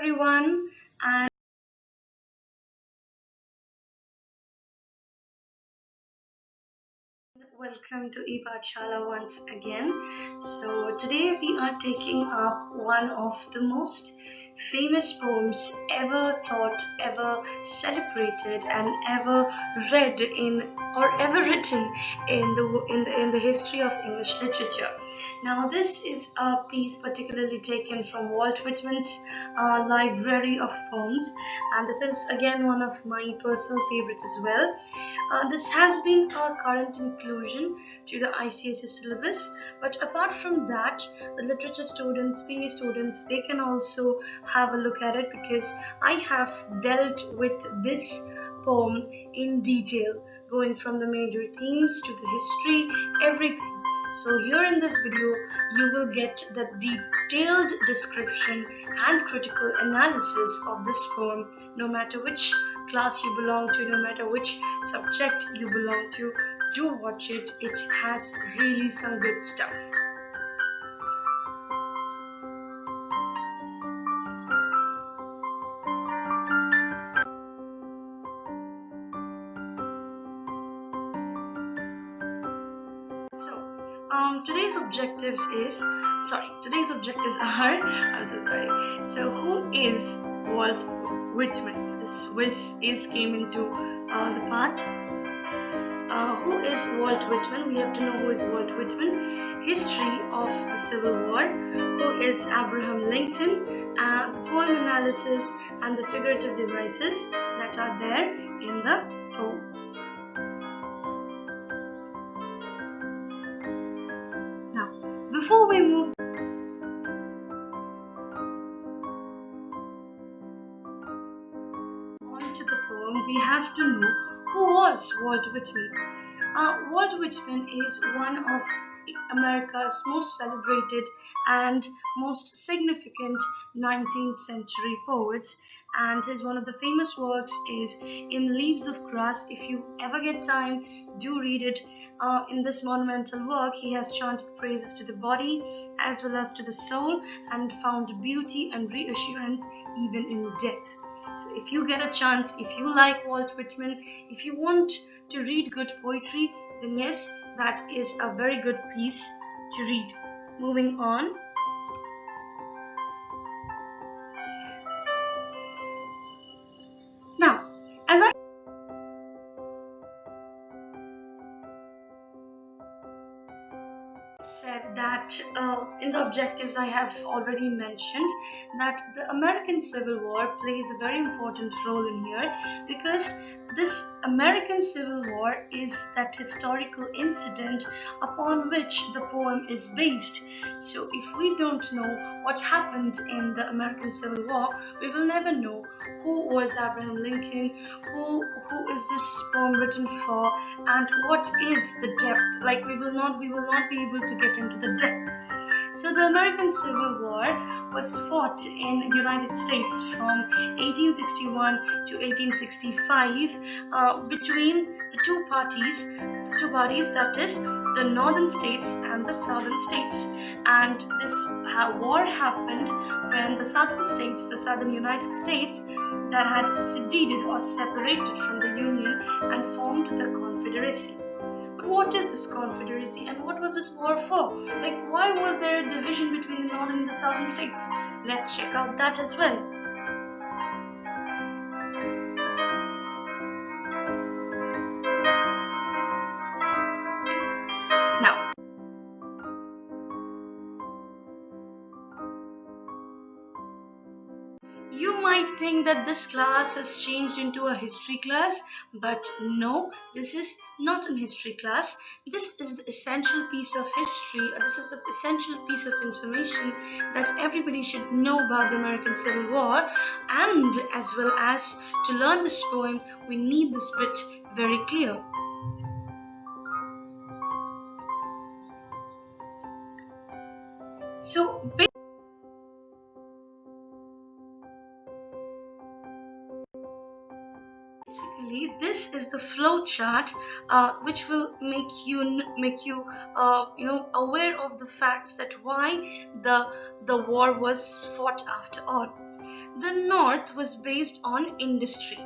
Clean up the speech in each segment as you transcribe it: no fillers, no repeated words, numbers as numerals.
everyone, and welcome to ePathshala once again. So today we are taking up one of the most famous poems ever taught, ever celebrated, and ever read in or ever written in the history of English literature. Now, this is a piece particularly taken from Walt Whitman's library of poems, and this is again one of my personal favorites as well. This has been a current inclusion to the ICSE syllabus, but apart from that, the literature students, PE students, they can also have a look at it because I have dealt with this poem in detail, going from the major themes to the history, everything. So here in this video, you will get the detailed description and critical analysis of this poem, no matter which class you belong to, no matter which subject you belong to. Do watch it. It has really some good stuff. Today's objectives are, I'm so sorry. So who is Walt Whitman? So this whiz came into the path. Who is Walt Whitman? We have to know who is Walt Whitman. History of the Civil War. Who is Abraham Lincoln? The poem analysis and the figurative devices that are there in the poem. Now, before we move on to the poem, we have to know who was Walt Whitman. Walt Whitman is one of America's most celebrated and most significant 19th century poets, and one of the famous works is In Leaves of Grass. If you ever get time, do read it. In this monumental work, he has chanted praises to the body as well as to the soul and found beauty and reassurance even in death. So if you get a chance, if you like Walt Whitman, if you want to read good poetry, then yes, that is a very good piece to read. Moving on. Now, as I said that in the objectives I have already mentioned that the American Civil War plays a very important role in here, because this American Civil War is that historical incident upon which the poem is based. So if we don't know what happened in the American Civil War, we will never know who was Abraham Lincoln, who is this poem written for, and what is the depth. Like we will not be able to get into the depth. So the American Civil War was fought in United States from 1861 to 1865 between the two parties, that is the northern states and the southern states. And this war happened when the southern states, the southern United States, that had seceded or separated from the Union and formed the Confederacy. But what is this Confederacy and what was this war for? Like, why was there a division between the northern and the southern states? Let's check out that as well. Now, you might think that this class has changed into a history class, but no, this is not an history class. This is the essential piece of history, or this is the essential piece of information that everybody should know about the American Civil War. And as well as to learn this poem, we need this bit very clear. So basically, this is the flow chart, which will make you aware of the facts that why the war was fought after all. The North was based on industry.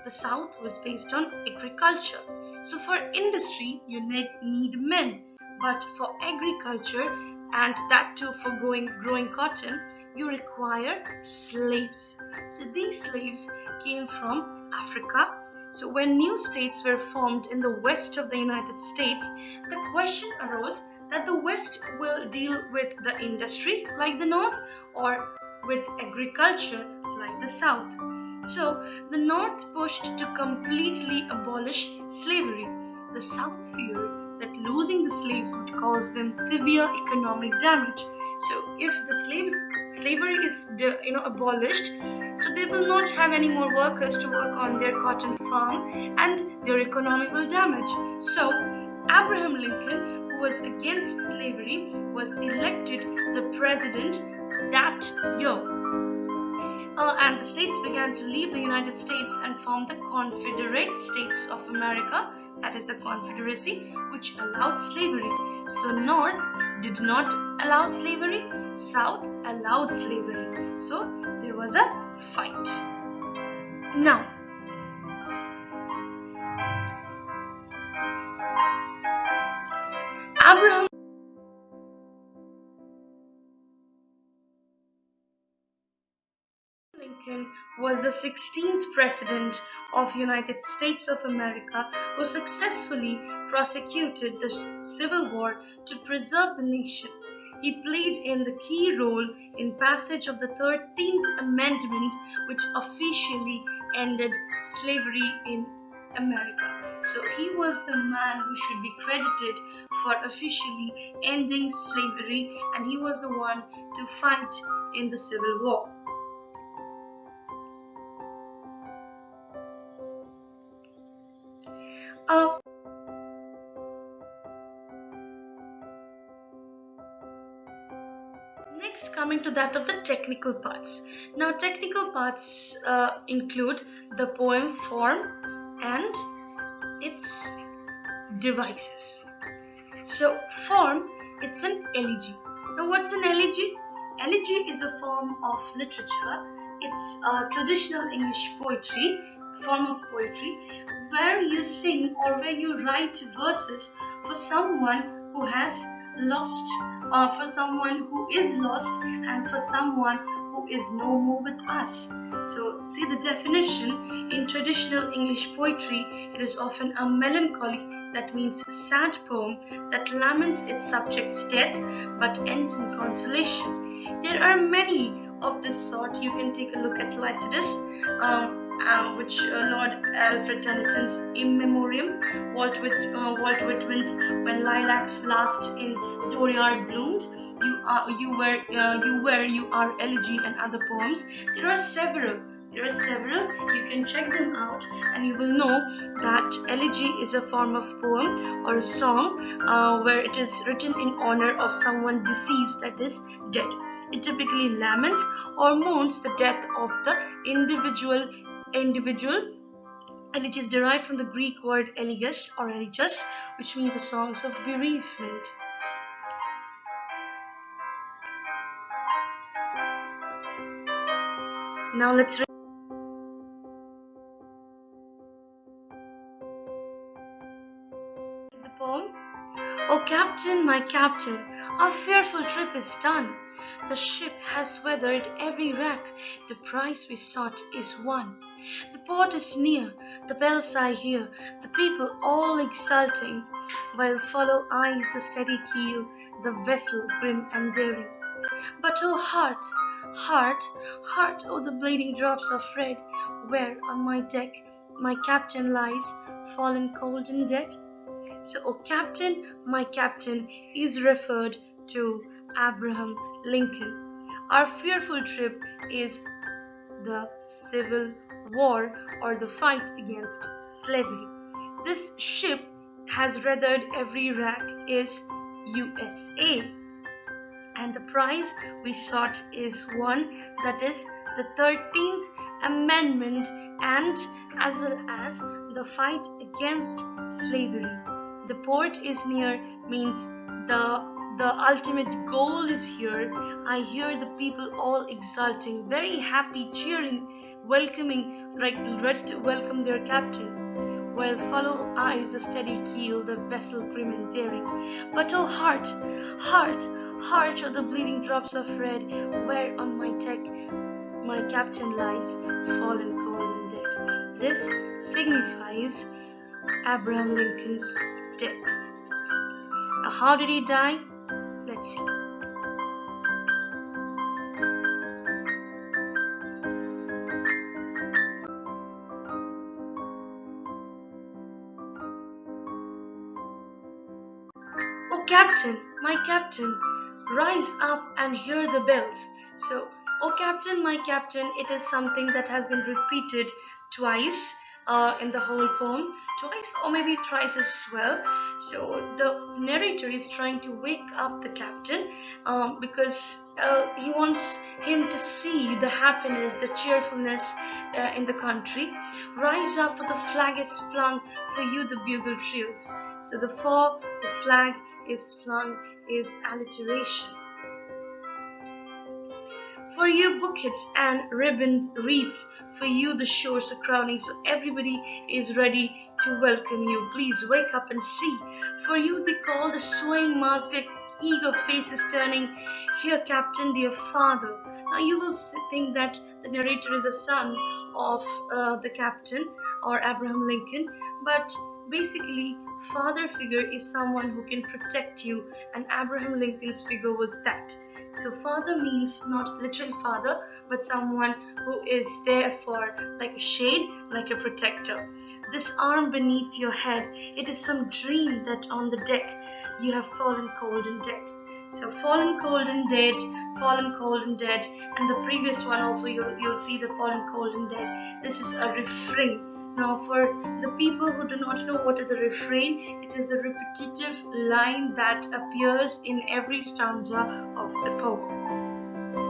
The South was based on agriculture. So for industry, you need men. But for agriculture, and that too for growing cotton, you require slaves. So these slaves came from Africa. So when new states were formed in the west of the United States, the question arose that the West will deal with the industry like the North or with agriculture like the South. So the North pushed to completely abolish slavery. The South feared that losing the slaves would cause them severe economic damage. So if the slavery is abolished, so they will not have any more workers to work on their cotton farm and their economy will damage. So Abraham Lincoln, who was against slavery, was elected the president that year. And the states began to leave the United States and form the Confederate States of America, that is the Confederacy, which allowed slavery. So North did not allow slavery, South allowed slavery. So there was a fight. Now, Abraham Lincoln was the 16th President of United States of America who successfully prosecuted the Civil War to preserve the nation. He played the key role in passage of the 13th Amendment, which officially ended slavery in America. So he was the man who should be credited for officially ending slavery, and he was the one to fight in the Civil War. Next, coming to that of the technical parts. Now, technical parts include the poem form and its devices. So, form, it's an elegy. Now, what's an elegy? Elegy is a form of literature. It's a traditional English form of poetry, where you sing or where you write verses for someone who has lost, or for someone who is lost, and for someone who is no more with us. So see the definition. In traditional English poetry, it is often a melancholy, that means sad poem, that laments its subject's death but ends in consolation. There are many of this sort. You can take a look at Lycidas, which Lord Alfred Tennyson's In Memoriam, Walt Whitman's When Lilacs Last in Dooryard Bloomed, You Are Elegy, and other poems. There are several. You can check them out and you will know that elegy is a form of poem or a song where it is written in honor of someone deceased, that is dead. It typically laments or mourns the death of the individual. Elegy is derived from the Greek word elegus or elegus, which means the songs of bereavement. Now let's read the poem. O Captain, my Captain, our fearful trip is done. The ship has weathered every wreck, the prize we sought is won. The port is near, the bells I hear, the people all exulting, while follow eyes the steady keel, the vessel grim and daring. But oh heart, heart, oh the bleeding drops of red, where on my deck my captain lies, fallen cold and dead. So, O Captain, my Captain is referred to Abraham Lincoln. Our fearful trip is the Civil War, or the fight against slavery. This ship has weathered every wreck is USA. And the prize we sought is one, that is the 13th Amendment, and as well as the fight against slavery. The port is near means the the ultimate goal is here. I hear the people all exulting, very happy, cheering, welcoming, like ready to welcome their captain. While follow eyes the steady keel, the vessel grim and daring. But oh heart, heart, heart of the bleeding drops of red, where on my deck my captain lies, fallen cold and dead. This signifies Abraham Lincoln's death. Now, how did he die? Let's see. Oh, Captain, my Captain, rise up and hear the bells. So, oh, Captain, my Captain, it is something that has been repeated twice in the whole poem, twice or maybe thrice as well. So, the narrator is trying to wake up the captain because he wants him to see the happiness, the cheerfulness in the country. Rise up, for the flag is flung, for you the bugle trills. So, the for, the flag is flung is alliteration. For you bouquets and ribboned wreaths, for you the shores are crowning, so everybody is ready to welcome you. Please wake up and see. For you they call the swaying mass, their eager faces turning. Here, Captain, dear father. Now you will think that the narrator is a son of the captain or Abraham Lincoln, but basically father figure is someone who can protect you, and Abraham Lincoln's figure was that. So father means not literal father, but someone who is there for like a shade, like a protector. This arm beneath your head, it is some dream that on the deck you have fallen cold and dead. So fallen cold and dead, fallen cold and dead, and the previous one also you'll see the fallen cold and dead. This is a refrain. Now, for the people who do not know what is a refrain, it is a repetitive line that appears in every stanza of the poem.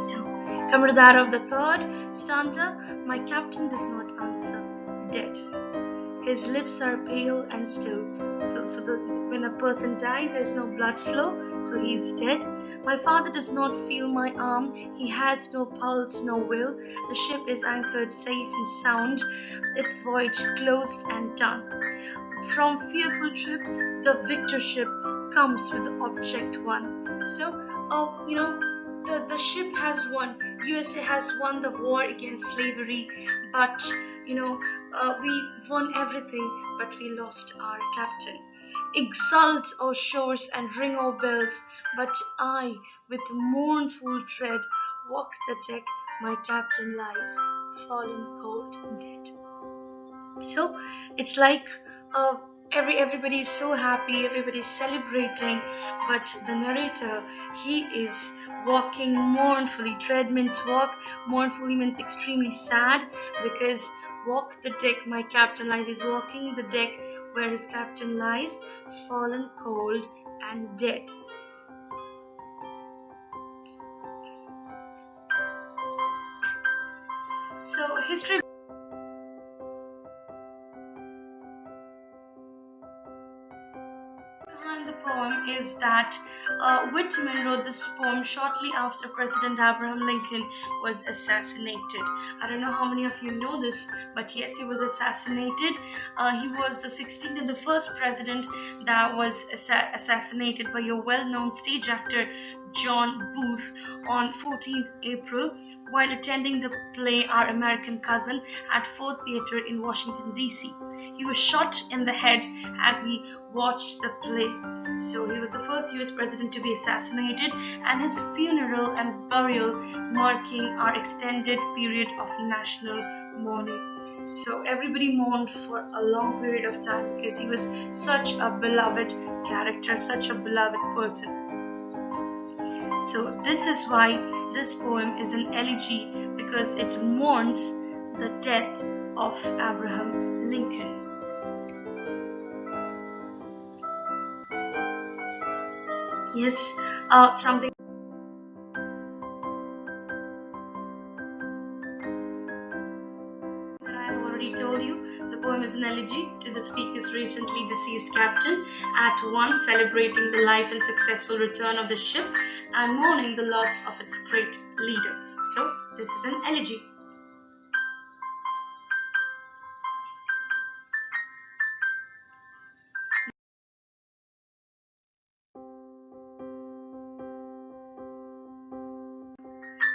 Now, come to that of the third stanza. My captain does not answer, dead. His lips are pale and still. When a person dies, there's no blood flow, so he's dead. My father does not feel my arm. He has no pulse, no will. The ship is anchored safe and sound, its voyage closed and done. From fearful trip, the victor ship comes with the object won. So, the ship has won. USA has won the war against slavery, but we won everything, but we lost our captain. Exult, O shores, and ring, O bells, but I, with mournful tread, walk the deck. My captain lies, fallen cold and dead. So it's like everybody is so happy, everybody's celebrating, but the narrator, he is walking mournfully. Tread means walk, mournfully means extremely sad, because walk the deck, my captain lies, is walking the deck where his captain lies, fallen cold and dead. So history behind the poem is that Whitman wrote this poem shortly after President Abraham Lincoln was assassinated. I don't know how many of you know this, but yes, he was assassinated. He was the 16th and the first president that was assassinated by a well-known stage actor, John Booth, on 14th April while attending the play Our American Cousin at Ford Theatre in Washington, D.C. He was shot in the head as he watched the play. So he was the first US president to be assassinated, and his funeral and burial marking our extended period of national mourning. So everybody mourned for a long period of time because he was such a beloved character, such a beloved person. So this is why this poem is an elegy, because it mourns the death of Abraham Lincoln. Yes, something that I have already told you. The poem is an elegy. to the speaker's recently deceased captain, at once celebrating the life and successful return of the ship and mourning the loss of its great leader. So this is an elegy.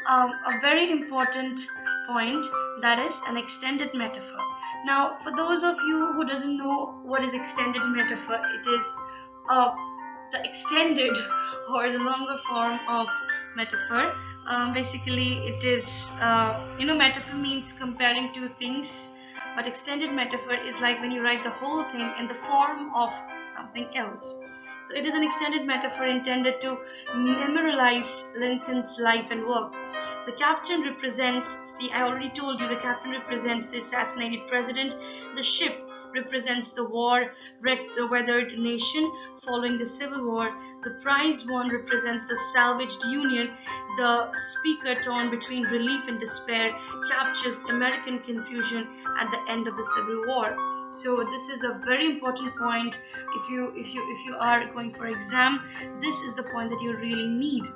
A very important point, that is an extended metaphor. Now, for those of you who doesn't know what is extended metaphor, it is the extended or the longer form of metaphor. Basically, it is metaphor means comparing two things, but extended metaphor is like when you write the whole thing in the form of something else. So it is an extended metaphor intended to memorialize Lincoln's life and work. The captain represents, see, I already told you, the captain represents the assassinated president. The ship represents the war-wrecked, weathered nation following the Civil War. The prize won represents the salvaged Union. The speaker, torn between relief and despair, captures American confusion at the end of the Civil War. So this is a very important point. If you are going for exam, this is the point that you really need,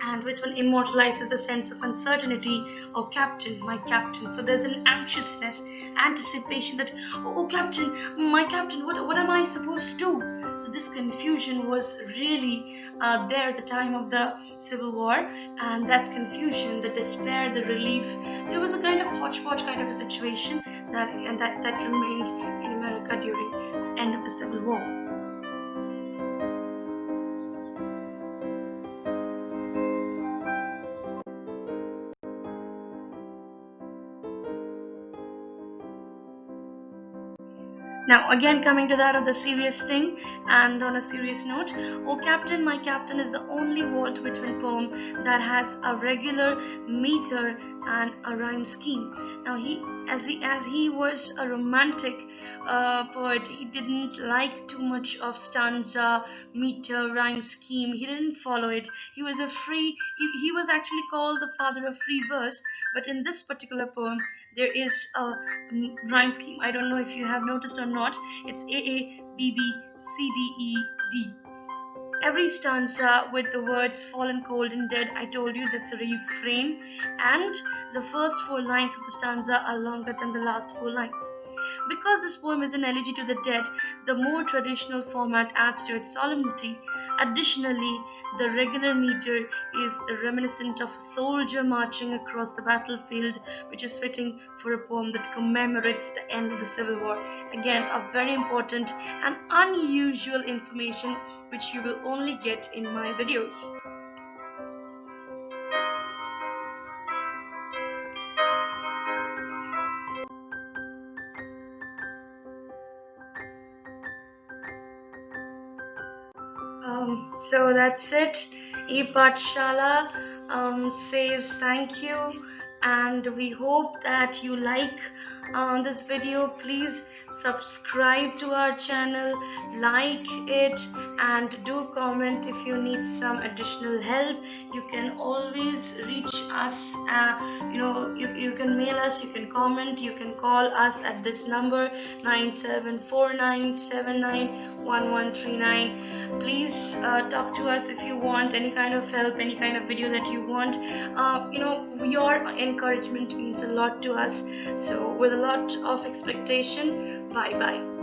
and which one immortalizes the sense of uncertainty. Oh, captain, my captain. So there's an anxiousness, anticipation that, oh captain, my captain, what am I supposed to do? So this confusion was really there at the time of the Civil War, and that confusion, the despair, the relief, there was a kind of hodgepodge kind of a situation that remained in America during the end of the Civil War. Now again, coming to that of the serious thing, and on a serious note, Oh Captain, My Captain is the only Walt Whitman poem that has a regular meter and a rhyme scheme. Now as he was a romantic poet, he didn't like too much of stanza, meter, rhyme scheme. He didn't follow it. He was he was actually called the father of free verse, but in this particular poem there is a rhyme scheme. I don't know if you have noticed or not. It's A A B B C D E D. Every stanza with the words fallen cold and dead. I told you that's a refrain, and the first 4 lines of the stanza are longer than the last 4 lines. Because this poem is an elegy to the dead, the more traditional format adds to its solemnity. Additionally, the regular meter is the reminiscent of a soldier marching across the battlefield, which is fitting for a poem that commemorates the end of the Civil War. Again, a very important and unusual information which you will only get in my videos. So that's it. ePathshala says thank you, and we hope that you like this video. Please subscribe to our channel, like it, and do comment if you need some additional help. You can always reach us. You can mail us, you can comment, you can call us at this number 9749791139. Please talk to us if you want any kind of help, any kind of video that you want. Your encouragement means a lot to us. So with a lot of expectation, bye bye.